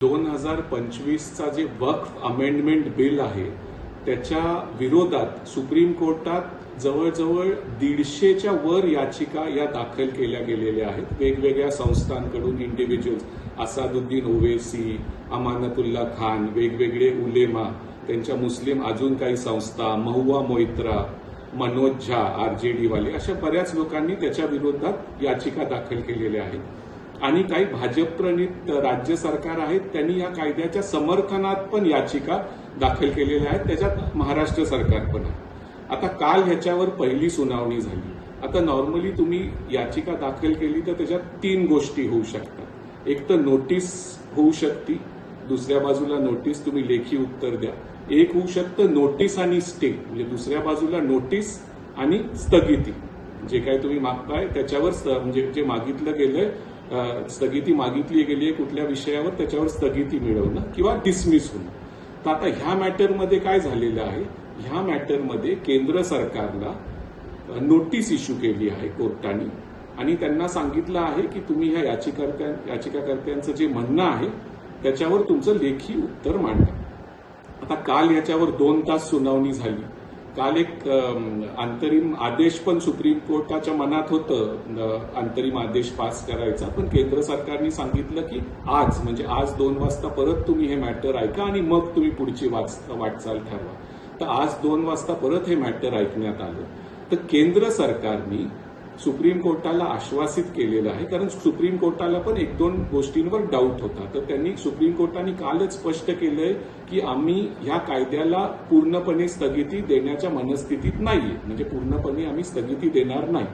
2025चा जे वक्फ amendment bill आहे त्याच्या विरोधात सुप्रीम कोर्टात जवळजवळ 150च्या वर याचिका या दाखल केल्या गेलेल्या आहेत. वेगवेगळ्या संस्थांकडून इंडिव्हिज्युअल्स, असादुद्दीन ओवेसी, अमानतुल्ला खान, वेगवेगळे उलेमा, त्यांच्या मुस्लिम अजून काही संस्था, महुआ मोइत्रा, मनोज झा, आरजेडी वाले, अशा बऱ्याच लोकांनी त्याच्या विरोधात याचिका दाखल केलेल्या आहेत. आणि काही भाजप-प्रणीत राज्य सरकार आहेत त्यांनी या कायद्याच्या समर्थनात पण याचिका दाखल केलेल्या आहेत. त्याच्यात महाराष्ट्र सरकार पण आहे. आता काल ह्याच्यावर पहिली सुनावणी झाली. आता नॉर्मली तुम्ही याचिका दाखल केली तर त्याच्यात 3 गोष्टी होऊ शकतात. एक तर नोटीस होऊ शकते, दुसऱ्या बाजूला नोटीस तुम्ही लेखी उत्तर द्या. एक होऊ शकतं नोटीस आणि स्टे, म्हणजे दुसऱ्या बाजूला नोटीस आणि स्थगिती, जे काही तुम्ही मागताय त्याच्यावर म्हणजे जे मागितलं गेलंय, स्थगिती मागितली गेली आहे कुठल्या विषयावर त्याच्यावर स्थगिती मिळवणं किंवा डिसमिस होणं. तर आता ह्या मॅटरमध्ये काय झालेलं आहे, ह्या मॅटरमध्ये केंद्र सरकारला नोटीस इश्यू केली आहे कोर्टाने आणि त्यांना सांगितलं आहे की तुम्ही ह्या याचिकाकर्त्यांचं जे म्हणणं आहे त्याच्यावर तुमचं लेखी उत्तर मांडा. आता काल याच्यावर 2 तास सुनावणी झाली. काल एक अंतरिम आदेश पण सुप्रीम कोर्टाच्या मनात होतं, अंतरिम आदेश पास करायचा, पण केंद्र सरकारने सांगितलं की आज म्हणजे आज 2 वाजता परत तुम्ही हे मॅटर ऐका आणि मग तुम्ही पुढची वाटचाल ठरवा. तर आज 2 वाजता परत हे मॅटर ऐकण्यात आलं. तर केंद्र सरकारने सुप्रीम कोर्टाला आश्वासित केलेलं आहे, कारण सुप्रीम कोर्टाला पण 1-2 गोष्टींवर डाऊट होता. तर त्यांनी सुप्रीम कोर्टाने कालच स्पष्ट केलंय की आम्ही ह्या कायद्याला पूर्णपणे स्थगिती देण्याच्या मनस्थितीत नाहीये, म्हणजे पूर्णपणे आम्ही स्थगिती देणार नाही.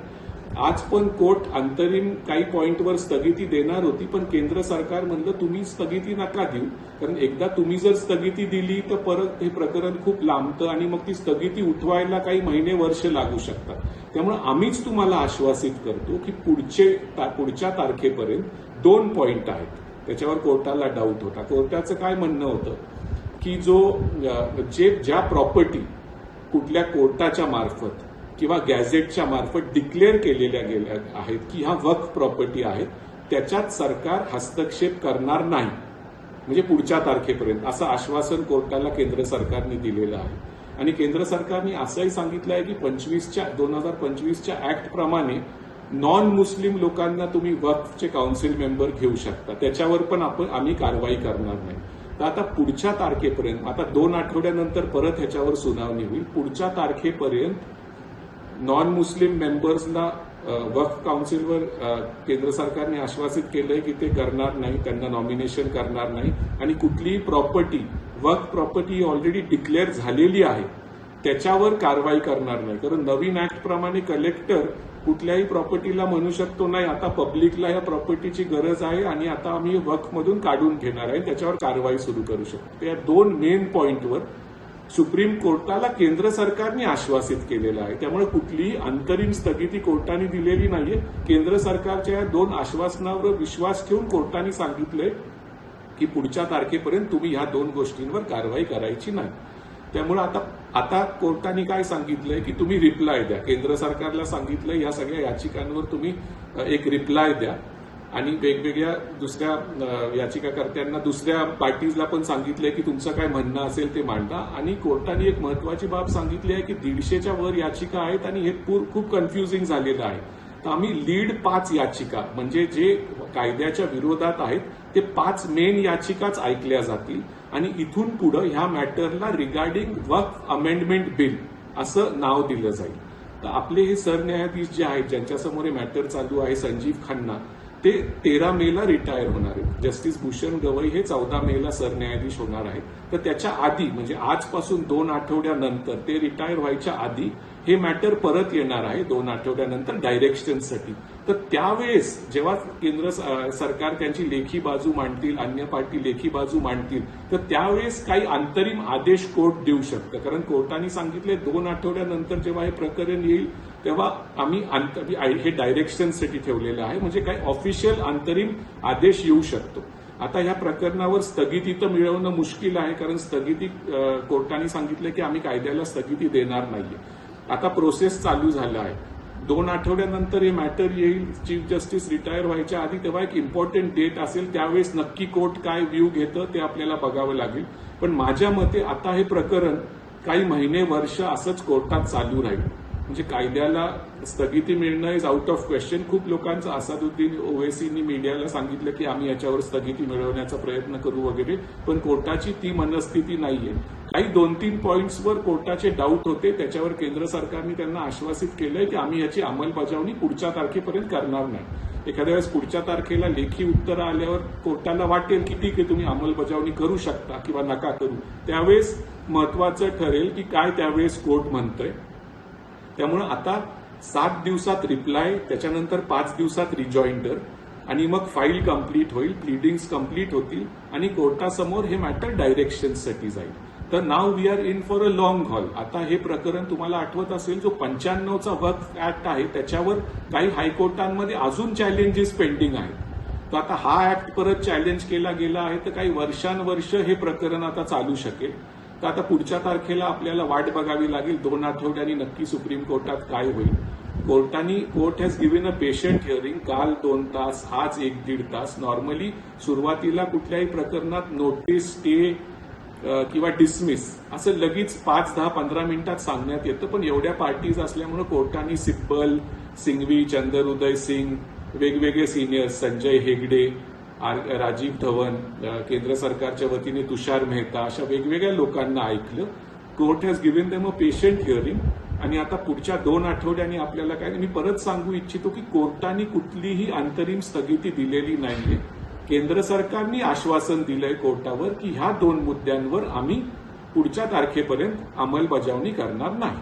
आज पण कोर्ट अंतरिम काही पॉइंटवर स्थगिती देणार होती, पण केंद्र सरकार म्हणलं तुम्ही स्थगिती नका देऊ, कारण एकदा तुम्ही जर स्थगिती दिली तर परत हे प्रकरण खूप लांबतं आणि मग ती स्थगिती उठवायला काही महिने वर्ष लागू शकतात. त्यामुळे आम्हीच तुम्हाला आश्वासित करतो की पुढच्या तारखेपर्यंत 2 पॉइंट आहेत. त्याच्यावर कोर्टाला डाऊट होता. कोर्टाचं काय म्हणणं होतं की ज्या प्रॉपर्टी कुठल्या कोर्टाच्या मार्फत किंवा गॅझेटच्या मार्फत डिक्लेअर केलेल्या गेल्या आहेत की ह्या वक्फ प्रॉपर्टी आहेत, त्याच्यात सरकार हस्तक्षेप करणार नाही, म्हणजे पुढच्या तारखेपर्यंत, असं आश्वासन कोर्टाला केंद्र सरकारने दिलेलं आहे. आणि केंद्र सरकारने असंही सांगितलं आहे की 2025च्या ऍक्ट प्रमाणे नॉन मुस्लिम लोकांना तुम्ही वक्फचे काउन्सिल मेंबर घेऊ शकता, त्याच्यावर पण आम्ही कारवाई करणार नाही. तर आता पुढच्या तारखेपर्यंत, आता 2 आठवड्यानंतर परत ह्याच्यावर सुनावणी होईल. पुढच्या तारखेपर्यंत नॉन मुस्लिम मेंबर्सना वक्फ काउन्सिलवर केंद्र सरकारने आश्वासित केलंय की ते करणार नाही, त्यांना नॉमिनेशन करणार नाही आणि कुठलीही प्रॉपर्टी, वक्फ प्रॉपर्टी ऑलरेडी डिक्लेअर झालेली आहे त्याच्यावर कारवाई करणार नाही. कारण नवीन ऍक्ट प्रमाणे कलेक्टर कुठल्याही प्रॉपर्टीला म्हणू शकतो नाही आता पब्लिकला या प्रॉपर्टीची गरज आहे आणि आता आम्ही वक्फमधून काढून घेणार आहे, त्याच्यावर कारवाई सुरू करू शकतो. या 2 मेन पॉइंटवर सुप्रीम कोर्टाला केंद्र सरकारने आश्वासित केलेलं आहे. त्यामुळे कुठलीही अंतरिम स्थगिती कोर्टाने दिलेली नाहीये. केंद्र सरकारच्या या 2 आश्वासनावर विश्वास ठेवून कोर्टाने सांगितलंय की पुढच्या तारखेपर्यंत तुम्ही ह्या 2 गोष्टींवर कारवाई करायची नाही. त्यामुळे आता कोर्टाने काय सांगितलंय की तुम्ही रिप्लाय द्या. केंद्र सरकारला सांगितलंय या सगळ्या याचिकांवर तुम्ही एक रिप्लाय द्या आणि वेगवेगळ्या दुसऱ्या याचिकाकर्त्यांना, दुसऱ्या पार्टीजला पण सांगितलंय की तुमचं काय म्हणणं असेल ते मांडा. आणि कोर्टाने एक महत्वाची बाब सांगितली आहे की 150च्या वर याचिका आहेत आणि हे खूप कन्फ्युजिंग झालेलं आहे. तर आम्ही लीड 5 याचिका, म्हणजे जे कायद्याच्या विरोधात आहेत ते 5 मेन याचिकाच ऐकल्या जातील आणि इथून पुढे ह्या मॅटरला रिगार्डिंग वक्फ अमेंडमेंट बिल असं नाव दिलं जाईल. तर आपले हे सरन्यायाधीश जे आहेत ज्यांच्यासमोर हे मॅटर चालू आहे, संजीव खन्ना, ते 13 मेला रिटायर होणार आहेत. जस्टिस भूषण गवई हे 14 मेला सरन्यायाधीश होणार आहेत. तर त्याच्या आधी, म्हणजे आजपासून 2 आठवड्यानंतर, ते रिटायर व्हायच्या आधी हे मॅटर परत येणार आहे 2 आठवड्यानंतर डायरेक्शनसाठी. तर त्यावेळेस जेव्हा केंद्र सरकार त्यांची लेखी बाजू मांडतील, अन्य पार्टी लेखी बाजू मांडतील, तर त्यावेळेस काही अंतरिम आदेश कोर्ट देऊ शकतं. कारण कोर्टाने सांगितले 2 आठवड्यानंतर जेव्हा हे प्रकरण येईल तेव्हा आम्ही हे डायरेक्शनसाठी ठेवलेलं आहे, म्हणजे काही ऑफिशियल अंतरिम आदेश येऊ शकतो. आता ह्या प्रकरणावर स्थगिती तर मिळवणं मुश्किल आहे, कारण स्थगिती कोर्टाने सांगितलं की आम्ही कायद्याला स्थगिती देणार नाहीये. आता प्रोसेस चालू झाला आहे. 2 आठवड्यानंतर हे मॅटर येईल, चीफ जस्टिस रिटायर व्हायच्या आधी, तेव्हा एक इम्पॉर्टंट डेट असेल, त्यावेळेस नक्की कोर्ट काय व्ह्यू घेतं ते आपल्याला बघावं लागेल. पण माझ्या मते आता हे प्रकरण काही महिने वर्ष असंच कोर्टात चालू राहील. म्हणजे कायद्याला स्थगिती मिळणं इज आउट ऑफ क्वेश्चन. खूप लोकांचं असादुद्दीन ओवेसीनी मीडियाला सांगितलं की आम्ही याच्यावर स्थगिती मिळवण्याचा प्रयत्न करू वगैरे, पण कोर्टाची ती मनस्थिती नाहीये. काही 2-3 पॉइंट्सवर कोर्टाचे डाऊट होते, त्याच्यावर केंद्र सरकारने त्यांना आश्वासित केलंय की आम्ही याची अंमलबजावणी पुढच्या तारखेपर्यंत करणार नाही. एखाद्या वेळेस पुढच्या तारखेला लेखी उत्तरं आल्यावर कोर्टाला वाटेल की ठीक आहे तुम्ही अंमलबजावणी करू शकता किंवा नका करू, त्यावेळेस महत्वाचं ठरेल की काय त्यावेळेस कोर्ट म्हणतंय. त्यामुळे आता 7 दिवसात रिप्लाय, त्याच्यानंतर 5 दिवसात रिजॉइंडर, आणि मग फाईल कंप्लीट होईल, प्लीडिंग्स कंप्लीट होतील आणि कोर्टासमोर हे मॅटर डायरेक्शनसाठी जाईल. तर now we are in for a long haul. आता हे प्रकरण तुम्हाला आठवत असेल, जो 95चा वक्फ ऍक्ट आहे त्याच्यावर काही हायकोर्टांमध्ये अजून चॅलेंजेस पेंडिंग आहेत. तर आता हा ऍक्ट परत चॅलेंज केला गेला आहे, तर काही वर्षानुवर्ष हे प्रकरण आता चालू शकेल. तर आता पुढच्या तारखेला आपल्याला वाट बघावी लागेल, 2 आठवड्यांनी नक्की सुप्रीम कोर्टात काय होईल. Court has given a patient hearing, काल 2 तास, आज 1-1.5 तास. नॉर्मली सुरुवातीला कुठल्याही प्रकरणात नोटीस, स्टे किंवा डिसमिस असं लगेच 5, 10, 15 मिनिटात सांगण्यात येतं, पण एवढ्या पार्टीज असल्यामुळे कोर्टाने सिब्बल, सिंघवी, चंदर उदय सिंग, वेगवेगळे सिनियर्स, संजय हेगडे, राजीव धवन, केंद्र सरकारच्या वतीने तुषार मेहता, अशा वेगवेगळ्या लोकांना ऐकलं. Court has given them a patient hearing. आणि आता पुढच्या 2 आठवड्यांनी आपल्याला काय, मी परत सांगू इच्छितो की कोर्टाने कुठलीही अंतरिम स्थगिती दिलेली नाहीये. केंद्र सरकारने आश्वासन दिलंय कोर्टावर की ह्या 2 मुद्द्यांवर आम्ही पुढच्या तारखेपर्यंत अंमलबजावणी करणार नाही.